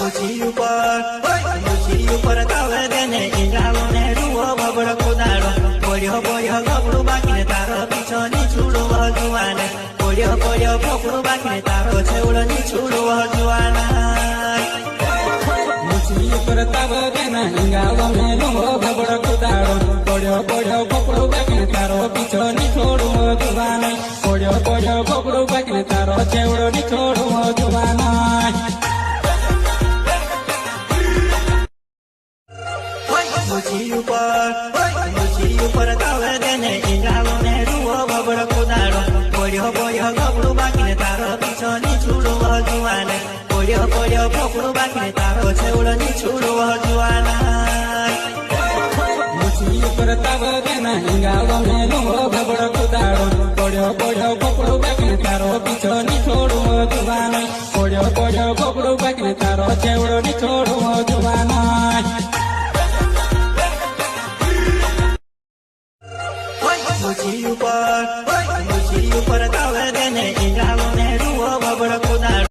मुझी ऊपर तावे देने इंगालो ने रुओ बबड़ कुदाड़ो पोड़ियो पोड़ियो गबड़ू बाकी ने तारो पीछो नी छूड़ो जुआने पोड़ियो पोड़ियो पोकड़ू बाकी ने तारो छेवड़ो नी छूड़ो जुआना मुझी ऊपर तावे देने इंगालो ने रुओ बबड़ कुदाड़ो पोड़ियो पोड़ियो गबड़ू बाकी ने तारो पीछो नी छूड़ो जुआने पोड़ियो पोड़ियो गबड़ू बाकी ने तारो छेवड़ो नी छूड़ो जुआना मुझी ऊपर तावे देने इंगालो ने रुओ बबड़ कुदाड़ो पोड़ियो पोड़ियो गबड़ू बाकी ने तारो पीछो नी छूड़ो जुआने पोड़ियो पोड़ियो पोकड़ू बाकी ने तारो छेवड़ो नी छूड़ो जुआना मुझी ऊपर तावे देने इंगालो ने रुओ बबड़ कुदाड़ो पोड़ियो पोड़ियो गबड़ू बाकी ने तारो पीछो नी छूड़ो जुआने पोड़ियो पोड़ियो गबड़ू बाकी ने तारो छेवड़ो नी छूड़ो जुआना मुझी ऊपर